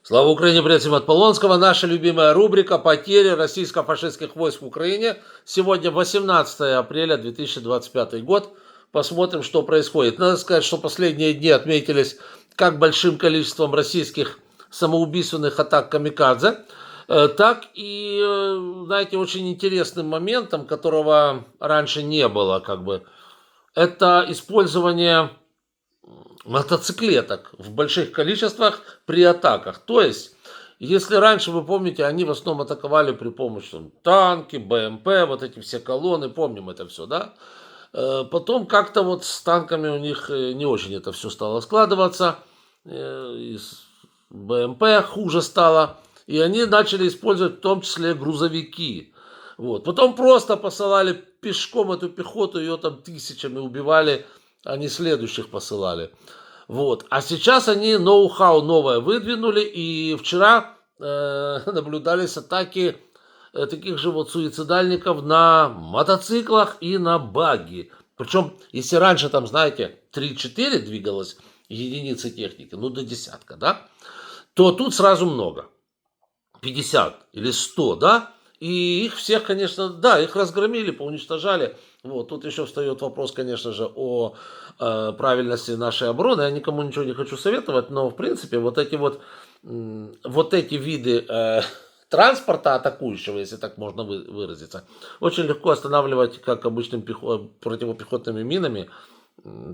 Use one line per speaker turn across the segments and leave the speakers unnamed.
Слава Украине, привет всем от Полонского. Наша любимая рубрика «Потери российско-фашистских войск в Украине». Сегодня 18 апреля 2025 год. Посмотрим, что происходит. Надо сказать, что последние дни отметились как большим количеством российских самоубийственных атак камикадзе, так и, знаете, очень интересным моментом, которого раньше не было, это использование мотоциклеток в больших количествах при атаках. То есть, если раньше, вы помните, они в основном атаковали при помощи танки, БМП, вот эти все колонны, помним это все, да? Потом как-то вот с танками у них не очень это все стало складываться, и с БМП хуже стало, и они начали использовать в том числе грузовики. Вот. Потом просто посылали пешком эту пехоту, ее там тысячами убивали, они следующих посылали. Вот. А сейчас они ноу-хау новое выдвинули, и вчера наблюдались атаки таких же вот суицидальников на мотоциклах и на багги. Причем, если раньше там, знаете, 3-4 двигалось единицы техники, ну до десятка, да, то тут сразу много. 50 или 100, да, и их всех, конечно, да, их разгромили, поуничтожали. Вот, тут еще встает вопрос, конечно же, о правильности нашей обороны. Я никому ничего не хочу советовать, но, в принципе, вот эти виды транспорта атакующего, если так можно выразиться, очень легко останавливать как обычным противопехотными минами,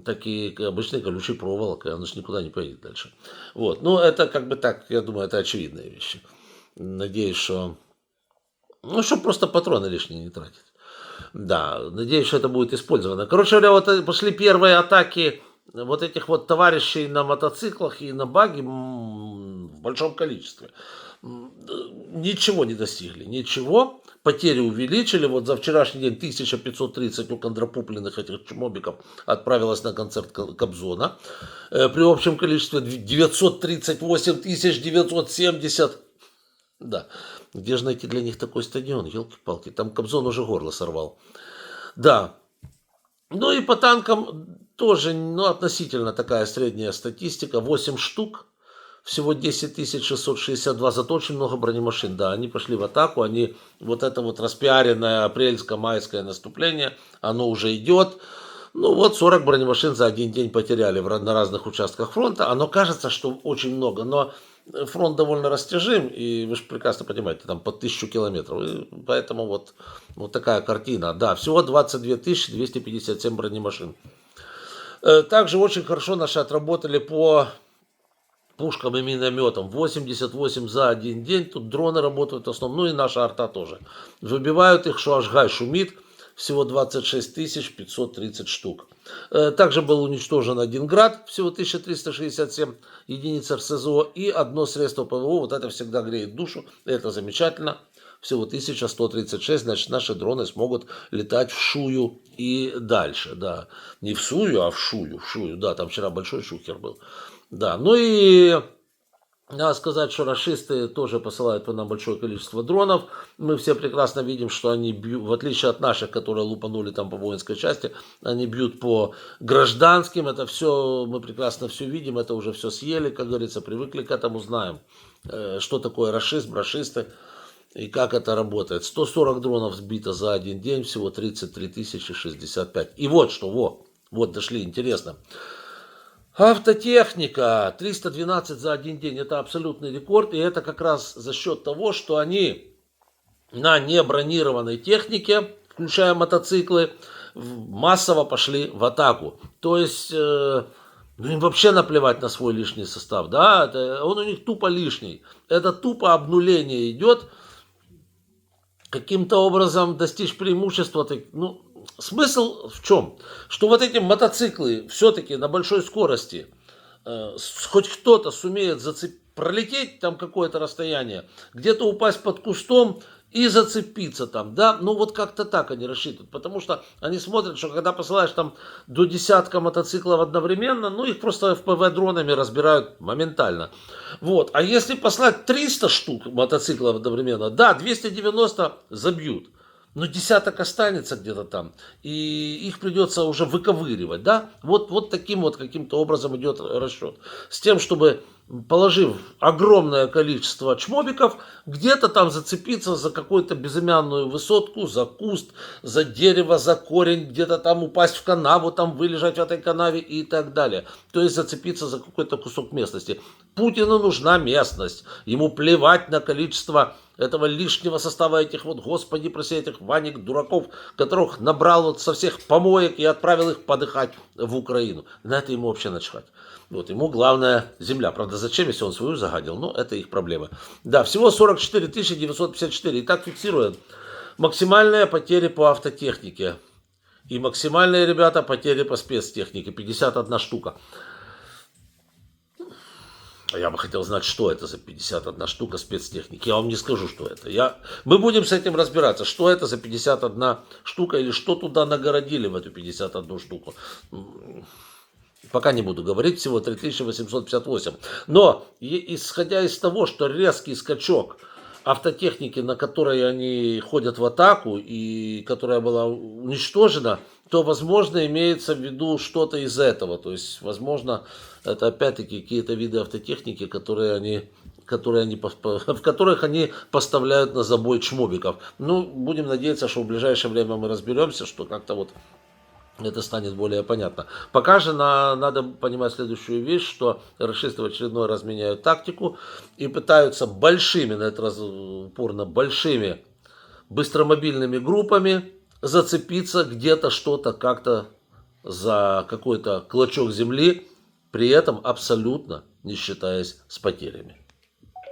так и обычной колючей проволокой. Она же никуда не поедет дальше. Вот, ну, это как бы так, я думаю, это очевидные вещи. Надеюсь, что... Ну, чтобы просто патроны лишние не тратить. Да, надеюсь, что это будет использовано. Короче говоря, вот пошли первые атаки вот этих вот товарищей на мотоциклах и на баги в большом количестве. Ничего не достигли, ничего. Потери увеличили. Вот за вчерашний день 1530 у контрапупленных этих чмобиков отправилось на концерт Кобзона. При общем количестве 938 970. Да, где же найти для них такой стадион, елки-палки, там Кобзон уже горло сорвал. Да, ну и по танкам тоже, ну, относительно такая средняя статистика, 8 штук, всего 10 662, зато очень много бронемашин, да, они пошли в атаку, они, вот это вот распиаренное апрельско-майское наступление, оно уже идет. Ну вот 40 бронемашин за один день потеряли на разных участках фронта. Оно кажется, что очень много, но фронт довольно растяжим, и вы же прекрасно понимаете, там по 1000 километров. И поэтому вот такая картина. Да, всего 22 257 бронемашин. Также очень хорошо наши отработали по пушкам и минометам. 88 за один день. Тут дроны работают в основном, ну и наша арта тоже. Выбивают их, что аж гай шумит. Всего 26 530 штук. Также был уничтожен один град, всего 1367 единиц РСЗО, и одно средство ПВО, вот это всегда греет душу, это замечательно, всего 1136, значит, наши дроны смогут летать в Шую и дальше, да, не в Сую, а в Шую, да, там вчера большой шухер был, да, ну и... Надо сказать, что рашисты тоже посылают по нам большое количество дронов. Мы все прекрасно видим, что они бьют, в отличие от наших, которые лупанули там по воинской части, они бьют по гражданским. Это все, мы прекрасно все видим, это уже все съели, как говорится, привыкли к этому, знаем, что такое рашизм, рашисты и как это работает. 140 дронов сбито за один день, всего 33 065. И вот что, вот дошли, интересно. Автотехника 312 за один день, это абсолютный рекорд, и это как раз за счет того, что они на небронированной технике, включая мотоциклы, массово пошли в атаку. То есть, им вообще наплевать на свой лишний состав, да, он у них тупо лишний. Это тупо обнуление идет, каким-то образом достичь преимущества, ну, смысл в чем? Что вот эти мотоциклы все-таки на большой скорости, хоть кто-то сумеет пролететь там какое-то расстояние, где-то упасть под кустом и зацепиться там, да, ну вот как-то так они рассчитывают, потому что они смотрят, что когда посылаешь там до десятка мотоциклов одновременно, ну их просто FPV-дронами разбирают моментально, вот, а если послать 300 штук мотоциклов одновременно, да, 290 забьют, но десяток останется где-то там, и их придется уже выковыривать, да, вот таким вот каким-то образом идет расчет, с тем, чтобы положив огромное количество чмобиков, где-то там зацепиться за какую-то безымянную высотку, за куст, за дерево, за корень, где-то там упасть в канаву, там вылежать в этой канаве и так далее. То есть зацепиться за какой-то кусок местности. Путину нужна местность. Ему плевать на количество этого лишнего состава этих вот, господи, проси, этих Ваник, дураков, которых набрал вот со всех помоек и отправил их подыхать в Украину. На это ему вообще начхать. Вот, ему главное земля. Правда, зачем, если он свою загадил? Ну, это их проблема. Да, всего 44 954. Итак, фиксируем. Максимальные потери по автотехнике. И максимальные, ребята, потери по спецтехнике. 51 штука. Я бы хотел знать, что это за 51 штука спецтехники. Я вам не скажу, что это. Мы будем с этим разбираться, что это за 51 штука или что туда нагородили в эту 51 штуку. Пока не буду говорить, всего 3858. Но, исходя из того, что резкий скачок автотехники, на которой они ходят в атаку и которая была уничтожена, то, возможно, имеется в виду что-то из этого. То есть, возможно, это опять-таки какие-то виды автотехники, в которых они поставляют на забой чмобиков. Ну, будем надеяться, что в ближайшее время мы разберемся, что как-то вот это станет более понятно. Пока же надо понимать следующую вещь, что рашисты в очередной раз меняют тактику и пытаются большими, на этот раз упорно большими, быстромобильными группами зацепиться где-то что-то как-то за какой-то клочок земли, при этом абсолютно не считаясь с потерями.